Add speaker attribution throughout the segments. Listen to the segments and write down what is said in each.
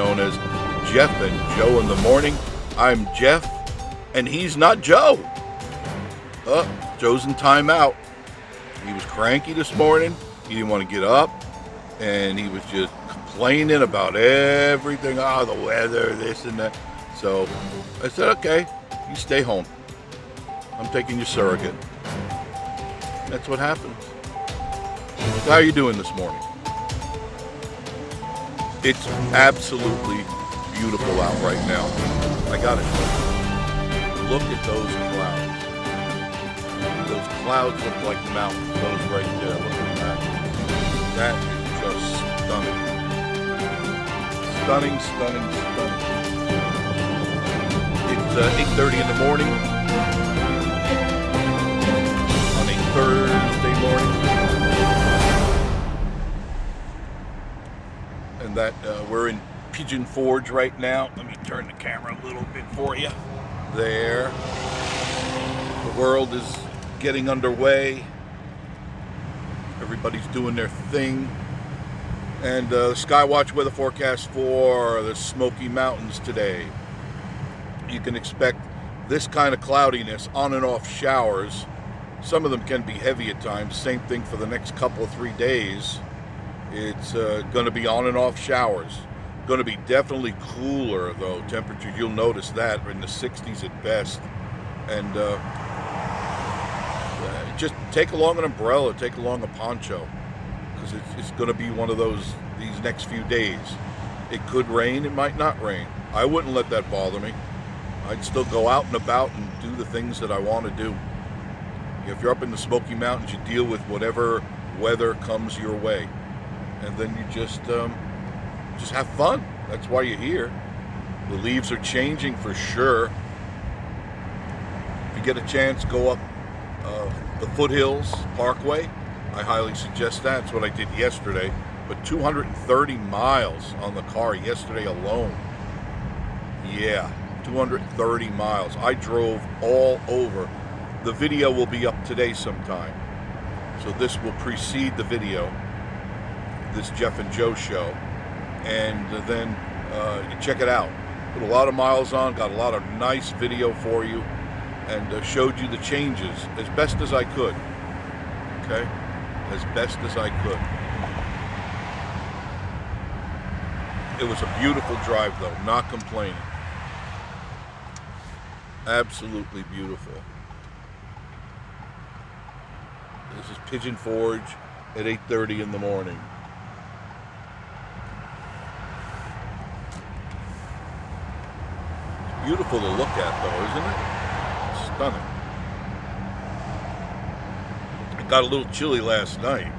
Speaker 1: known as Jeff and Joe in the Morning. I'm Jeff, and he's not Joe. Joe's in timeout. He was cranky this morning. He didn't want to get up, and he was just complaining about everything. Oh, the weather, this and that. So I said, okay, you stay home. I'm taking your surrogate. That's what happens. So how are you doing this morning? It's absolutely beautiful out right now. I got it. Look at those clouds. Those clouds look like mountains. Those right there. Look at that. That is just stunning. Stunning, stunning, stunning. It's 8:30 in the morning on a Thursday morning. And that we're in Pigeon Forge right now. Let me turn the camera a little bit for you. There. The world is getting underway. Everybody's doing their thing. And Skywatch weather forecast for the Smoky Mountains today. You can expect this kind of cloudiness, on and off showers. Some of them can be heavy at times. Same thing for the next couple of 3 days. It's going to be on and off showers. Going to be definitely cooler though. Temperatures, you'll notice that, are in the 60s at best. And just take along an umbrella, take along a poncho, because it's going to be one of these next few days. It could rain, it might not rain. I wouldn't let that bother me. I'd still go out and about and do the things that I want to do. If you're up in the Smoky Mountains, you deal with whatever weather comes your way. And then you just have fun. That's why you're here. The leaves are changing for sure. If you get a chance, go up the Foothills Parkway. I highly suggest that. That's what I did yesterday. But 230 miles on the car yesterday alone. Yeah, 230 miles. I drove all over. The video will be up today sometime. So this will precede the video. This Jeff and Joe show, and then you check it out. Put a lot of miles on, got a lot of nice video for you, and showed you the changes as best as I could. Okay, as best as I could. It was a beautiful drive though, not complaining. Absolutely beautiful. This is Pigeon Forge at 8:30 in the morning. Beautiful to look at though, isn't it? Stunning. It got a little chilly last night.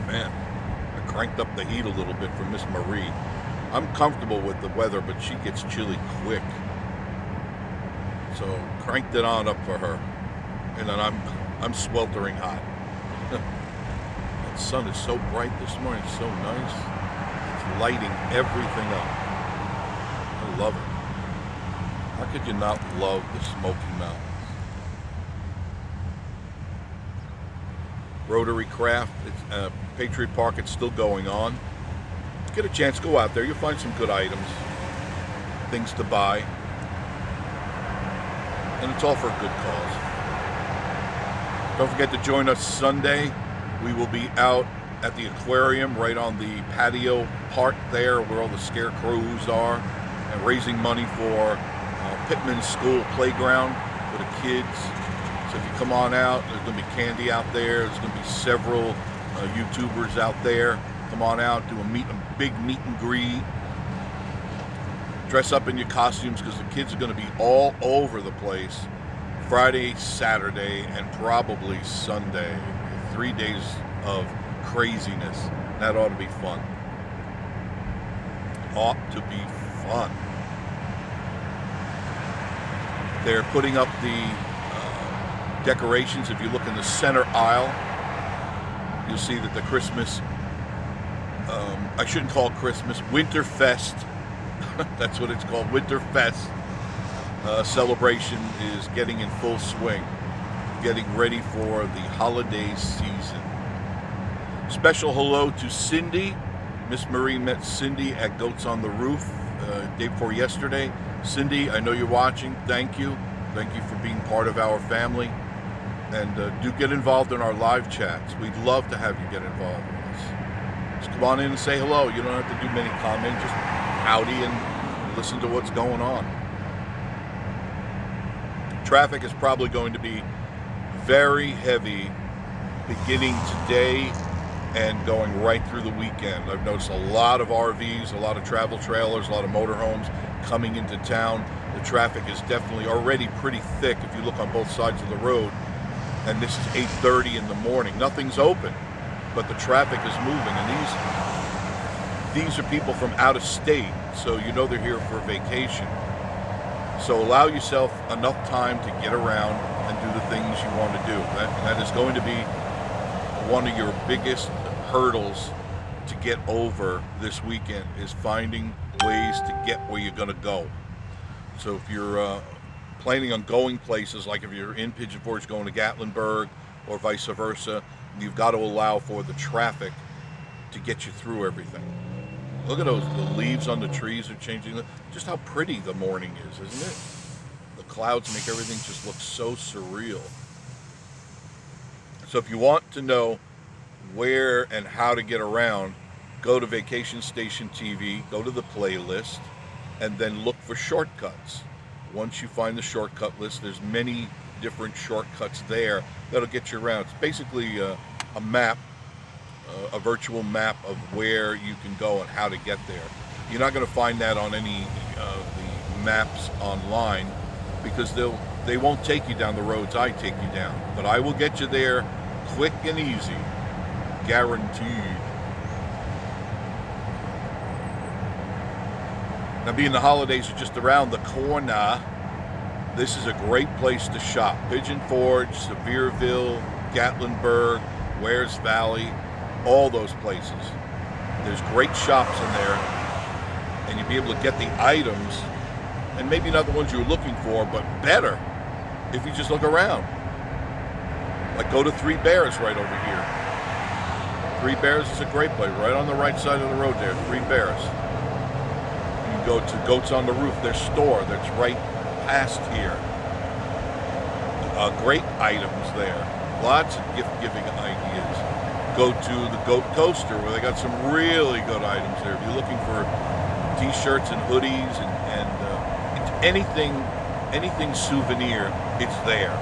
Speaker 1: Man, I cranked up the heat a little bit for Miss Marie. I'm comfortable with the weather, but she gets chilly quick. So cranked it on up for her. And then I'm sweltering hot. That sun is so bright this morning, it's so nice. It's lighting everything up. I love it. How could you not love the Smoky Mountains? Rotary Craft, Patriot Park, it's still going on. Get a chance, go out there. You'll find some good items, things to buy. And it's all for a good cause. Don't forget to join us Sunday. We will be out at the aquarium right on the patio part there where all the scarecrows are, and raising money for Pittman School Playground for the kids. So if you come on out, there's going to be candy out there. There's going to be several YouTubers out there. Come on out, do a big meet and greet. Dress up in your costumes because the kids are going to be all over the place Friday, Saturday, and probably Sunday. 3 days of craziness. That ought to be fun. Ought to be fun. They're putting up the decorations. If you look in the center aisle, you'll see that the Christmas, I shouldn't call it Christmas, Winterfest, that's what it's called, Winterfest celebration is getting in full swing, getting ready for the holiday season. Special hello to Cindy, Miss Marie met Cindy at Goats on the Roof day before yesterday. Cindy, I know you're watching. Thank you. Thank you for being part of our family. And do get involved in our live chats. We'd love to have you get involved with us. Just come on in and say hello. You don't have to do many comments. Just howdy and listen to what's going on. Traffic is probably going to be very heavy beginning today and going right through the weekend. I've noticed a lot of RVs, a lot of travel trailers, a lot of motorhomes coming into town. The traffic is definitely already pretty thick if you look on both sides of the road. And this is 8:30 in the morning. Nothing's open, but the traffic is moving. And these are people from out of state, so you know they're here for vacation. So allow yourself enough time to get around and do the things you want to do. That is going to be one of your biggest hurdles to get over this weekend, is finding ways to get where you're going to go. So if you're planning on going places, like if you're in Pigeon Forge going to Gatlinburg or vice versa, you've got to allow for the traffic to get you through everything. Look at those, the leaves on the trees are changing. Just how pretty the morning is, isn't it? The clouds make everything just look so surreal. So if you want to know where and how to get around, go to Vacation Station TV, go to the playlist, and then look for shortcuts. Once you find the shortcut list, there's many different shortcuts there that'll get you around. It's basically a map, a virtual map of where you can go and how to get there. You're not going to find that on any of the maps online, because they won't take you down the roads I take you down. But I will get you there quick and easy, guaranteed. Now, being the holidays are just around the corner, this is a great place to shop. Pigeon Forge, Sevierville, Gatlinburg, Wares Valley, all those places. There's great shops in there, and you'll be able to get the items, and maybe not the ones you're looking for, but better if you just look around. Like, go to Three Bears right over here. Three Bears is a great place, right on the right side of the road there, Three Bears. Go to Goats on the Roof, their store that's right past here. Great items there. Lots of gift-giving ideas. Go to the Goat Coaster, where they got some really good items there. If you're looking for t-shirts and hoodies and anything souvenir, it's there.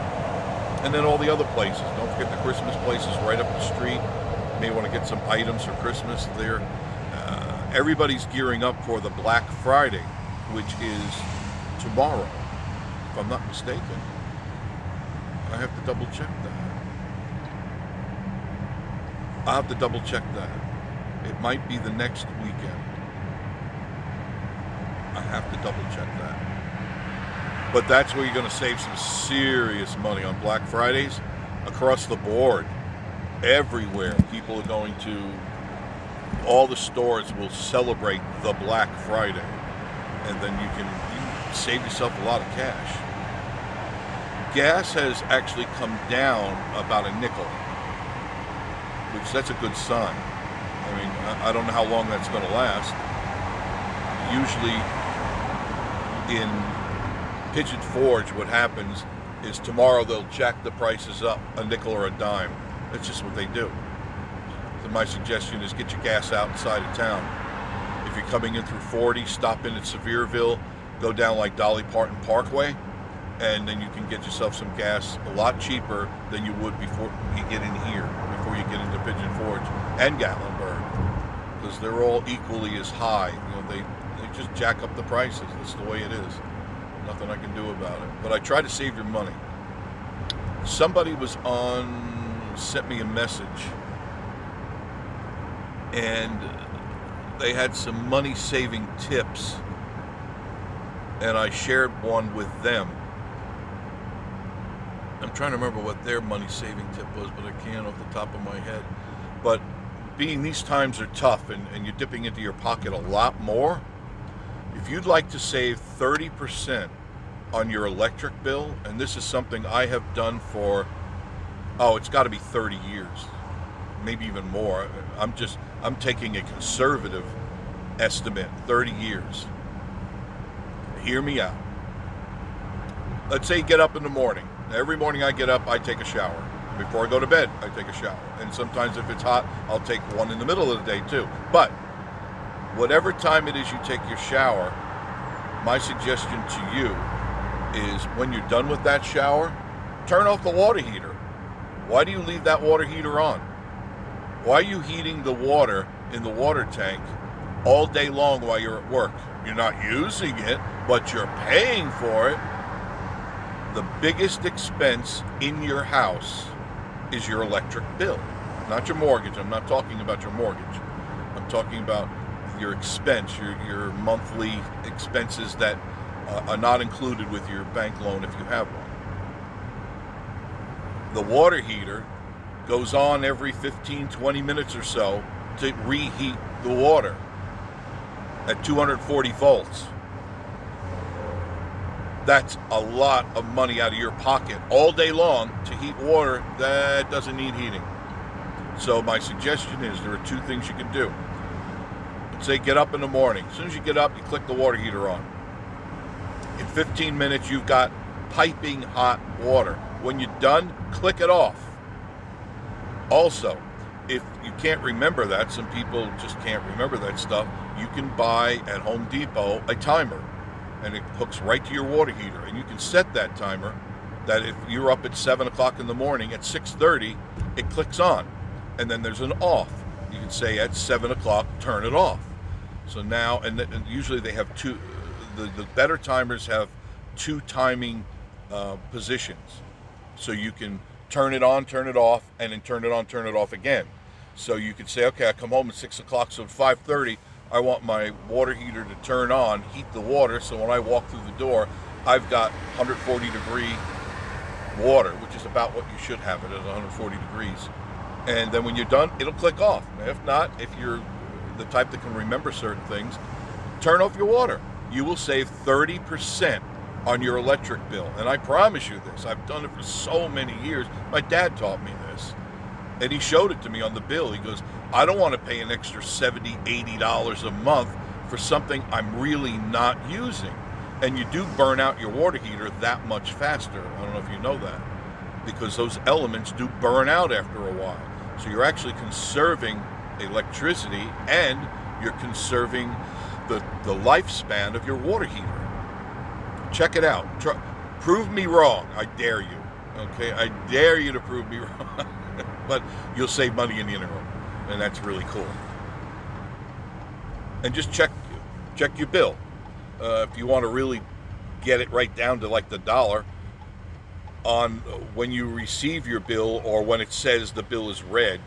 Speaker 1: And then all the other places. Don't forget the Christmas places right up the street. You may want to get some items for Christmas there. Everybody's gearing up for the Black Friday, which is tomorrow, if I'm not mistaken. I have to double check that. I'll have to double check that. It might be the next weekend. I have to double check that. But that's where you're going to save some serious money on Black Fridays across the board. Everywhere people are going to. All the stores will celebrate the Black Friday, and then you can save yourself a lot of cash. Gas has actually come down about a nickel, which that's a good sign. I mean, I don't know how long that's going to last. Usually in Pigeon Forge, what happens is tomorrow they'll jack the prices up a nickel or a dime. That's just what they do. So my suggestion is get your gas outside of town. If you're coming in through 40, stop in at Sevierville, go down like Dolly Parton Parkway, and then you can get yourself some gas a lot cheaper than you would before you get in here, before you get into Pigeon Forge and Gatlinburg, because they're all equally as high. You know, they just jack up the prices. That's the way it is. Nothing I can do about it. But I try to save your money. Somebody sent me a message, and they had some money-saving tips, and I shared one with them. I'm trying to remember what their money-saving tip was, but I can't off the top of my head. But being these times are tough, and you're dipping into your pocket a lot more, if you'd like to save 30% on your electric bill, and this is something I have done for, it's got to be 30 years. maybe even more. I'm taking a conservative estimate, 30 years. Hear me out. Let's say you get up in the morning. Every morning I get up, I take a shower. Before I go to bed, I take a shower. And sometimes if it's hot, I'll take one in the middle of the day too. But whatever time it is you take your shower, my suggestion to you is when you're done with that shower, turn off the water heater. Why do you leave that water heater on? Why are you heating the water in the water tank all day long while you're at work? You're not using it, but you're paying for it. The biggest expense in your house is your electric bill, not your mortgage. I'm not talking about your mortgage. I'm talking about your expense, your monthly expenses that are not included with your bank loan if you have one. The water heater goes on every 15, 20 minutes or so to reheat the water at 240 volts. That's a lot of money out of your pocket all day long to heat water that doesn't need heating. So my suggestion is there are two things you can do. Say get up in the morning. As soon as you get up, you click the water heater on. In 15 minutes, you've got piping hot water. When you're done, click it off. Also, if you can't remember that, some people just can't remember that stuff, you can buy at Home Depot a timer, and it hooks right to your water heater. And you can set that timer that if you're up at 7 o'clock in the morning, at 6:30, it clicks on. And then there's an off. You can say at 7 o'clock, turn it off. So now, and usually they have two, the better timers have two timing positions. So you can turn it on, turn it off, and then turn it on, turn it off again. So you could say, okay, I come home at 6 o'clock, so at 5:30, I want my water heater to turn on, heat the water, so when I walk through the door, I've got 140 degree water, which is about what you should have it at 140 degrees. And then when you're done, it'll click off. If not, if you're the type that can remember certain things, turn off your water. You will save 30% on your electric bill. And I promise you this, I've done it for so many years. My dad taught me this. And he showed it to me on the bill. He goes, I don't want to pay an extra $70, $80 a month for something I'm really not using. And you do burn out your water heater that much faster. I don't know if you know that. Because those elements do burn out after a while. So you're actually conserving electricity and you're conserving the lifespan of your water heater. Check it out. Prove me wrong. I dare you. Okay? I dare you to prove me wrong. But you'll save money in the interim. And that's really cool. And just check your bill. If you want to really get it right down to like the dollar, on when you receive your bill or when it says the bill is red,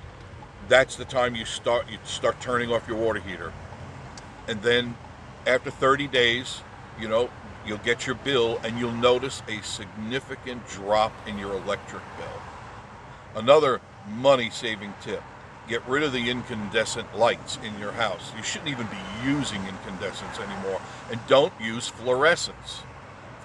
Speaker 1: that's the time you start turning off your water heater. And then after 30 days, you'll get your bill and you'll notice a significant drop in your electric bill. Another money-saving tip: get rid of the incandescent lights in your house. You shouldn't even be using incandescents anymore. And don't use fluorescents.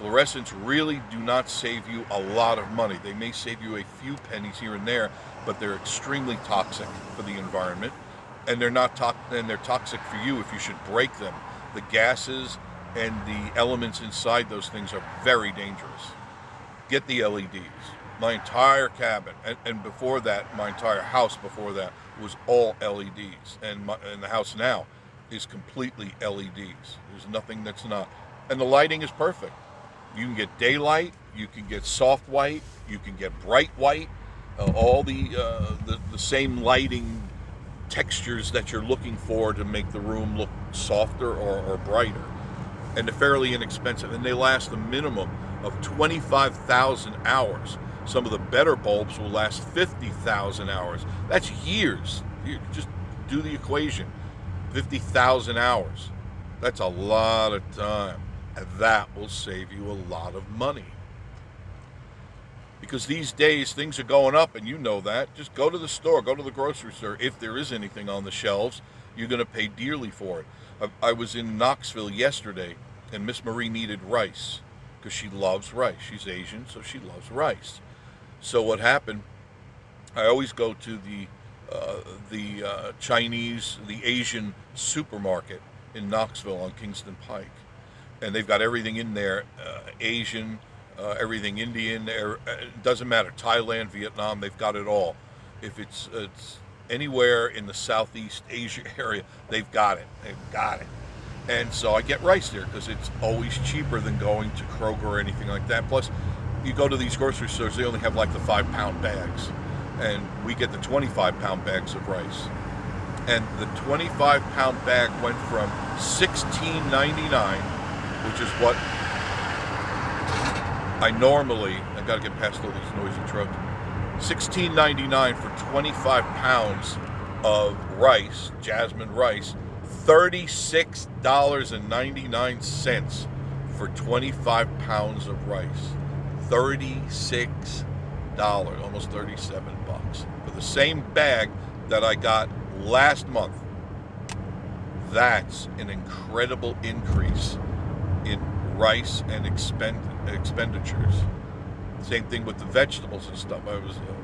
Speaker 1: Fluorescents really do not save you a lot of money. They may save you a few pennies here and there, but they're extremely toxic for the environment, and they're toxic for you if you should break them. The gases and the elements inside those things are very dangerous. Get the LEDs. My entire cabin, and before that, my entire house before that was all LEDs, and the house now is completely LEDs. There's nothing that's not, and the lighting is perfect. You can get daylight, you can get soft white, you can get bright white, all the same lighting textures that you're looking for to make the room look softer or brighter. And they're fairly inexpensive, and they last a minimum of 25,000 hours. Some of the better bulbs will last 50,000 hours. That's years. You just do the equation. 50,000 hours. That's a lot of time. And that will save you a lot of money. Because these days, things are going up, and you know that. Just go to the store, go to the grocery store. If there is anything on the shelves, you're going to pay dearly for it. I was in Knoxville yesterday, and Miss Marie needed rice, because she loves rice. She's Asian, so she loves rice. So what happened, I always go to the the Chinese, the Asian supermarket in Knoxville on Kingston Pike, and they've got everything in there, Asian, everything Indian. It doesn't matter, Thailand, Vietnam, they've got it all. If it's anywhere in the Southeast Asia area, they've got it. They've got it. And so I get rice there because it's always cheaper than going to Kroger or anything like that. Plus, you go to these grocery stores, they only have like the 5-pound bags. And we get the 25-pound bags of rice. And the 25-pound bag went from $16.99, which is what I gotta get past all these noisy trucks, $16.99 for 25 pounds of rice, jasmine rice, $36.99 for 25 pounds of rice. $36, almost 37 bucks for the same bag that I got last month. That's an incredible increase in rice and expenditures. Same thing with the vegetables and stuff.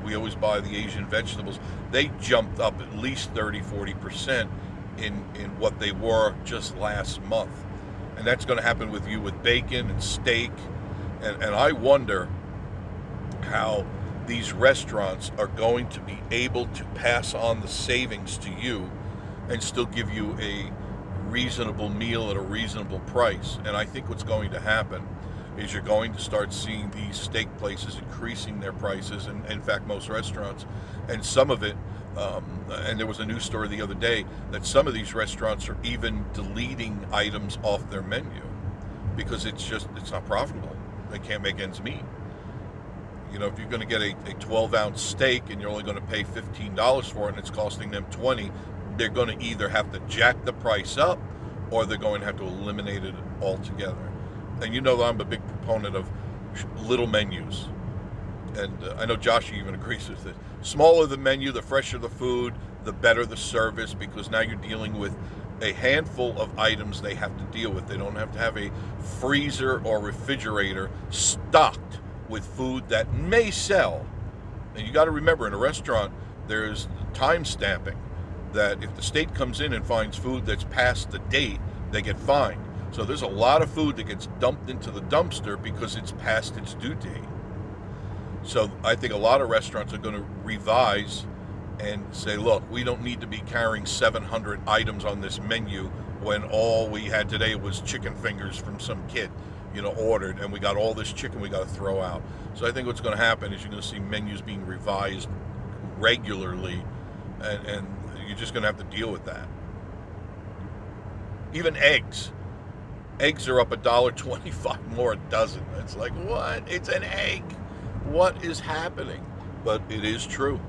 Speaker 1: We always buy the Asian vegetables. They jumped up at least 30-40% in what they were just last month. And that's going to happen with you with bacon and steak. And I wonder how these restaurants are going to be able to pass on the savings to you and still give you a reasonable meal at a reasonable price. And I think what's going to happen is you're going to start seeing these steak places increasing their prices, and in fact most restaurants, and some of it, and there was a news story the other day that some of these restaurants are even deleting items off their menu because it's not profitable. They can't make ends meet. You know, if you're going to get a 12-ounce steak and you're only going to pay $15 for it and it's costing them $20, they're going to either have to jack the price up or they're going to have to eliminate it altogether. And you know that I'm a big proponent of little menus. And I know Josh even agrees with it. Smaller the menu, the fresher the food, the better the service, because now you're dealing with a handful of items they have to deal with. They don't have to have a freezer or refrigerator stocked with food that may sell. And you got to remember, in a restaurant, there's time stamping, that if the state comes in and finds food that's past the date, they get fined. So there's a lot of food that gets dumped into the dumpster because it's past its due date. So I think a lot of restaurants are going to revise and say, look, we don't need to be carrying 700 items on this menu when all we had today was chicken fingers from some kid, ordered, and we got all this chicken we got to throw out. So I think what's going to happen is you're going to see menus being revised regularly, and you're just going to have to deal with that. Even eggs. Eggs are up $1.25 more a dozen. It's like, what? It's an egg. What is happening? But it is true.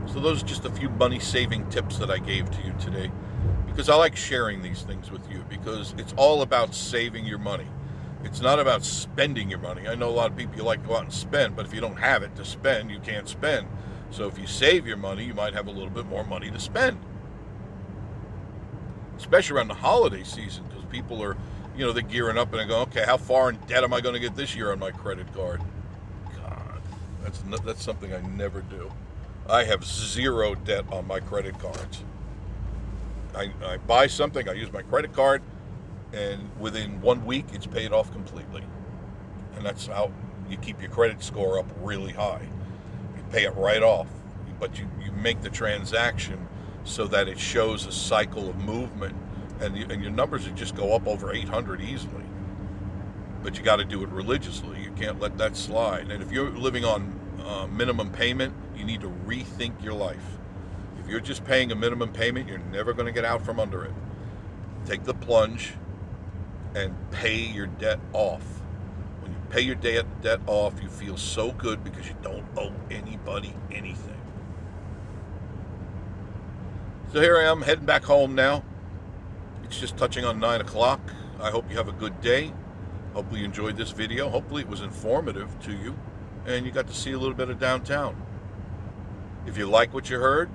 Speaker 1: So those are just a few money-saving tips that I gave to you today, because I like sharing these things with you, because it's all about saving your money. It's not about spending your money. I know a lot of people, you like to go out and spend, but if you don't have it to spend, you can't spend. So if you save your money, you might have a little bit more money to spend. Especially around the holiday season, because people are, they're gearing up and they go, okay, how far in debt am I going to get this year on my credit card? God, that's something I never do. I have zero debt on my credit cards. I buy something, I use my credit card, and within 1 week, it's paid off completely. And that's how you keep your credit score up really high. Pay it right off, but you make the transaction so that it shows a cycle of movement, and your numbers would just go up over 800 easily. But you got to do it religiously. You can't let that slide. And if you're living on minimum payment, you need to rethink your life. If you're just paying a minimum payment, you're never going to get out from under it. Take the plunge and pay your debt off. When you pay your debt off, you feel so good because you don't owe anybody anything. So here I am heading back home now. It's just touching on 9 o'clock. I hope you have a good day. Hopefully you enjoyed this video. Hopefully it was informative to you and you got to see a little bit of downtown. If you like what you heard,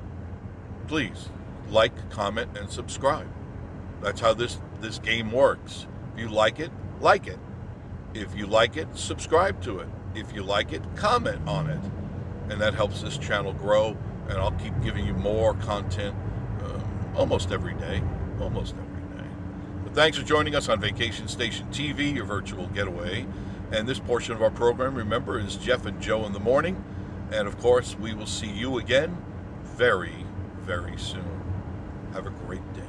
Speaker 1: please like, comment, and subscribe. That's how this game works. If you like it, like it. If you like it, subscribe to it. If you like it, comment on it. And that helps this channel grow, and I'll keep giving you more content almost every day. Almost every day. But thanks for joining us on Vacation Station TV, your virtual getaway. And this portion of our program, remember, is Jeff and Joe in the morning. And of course, we will see you again very, very soon. Have a great day.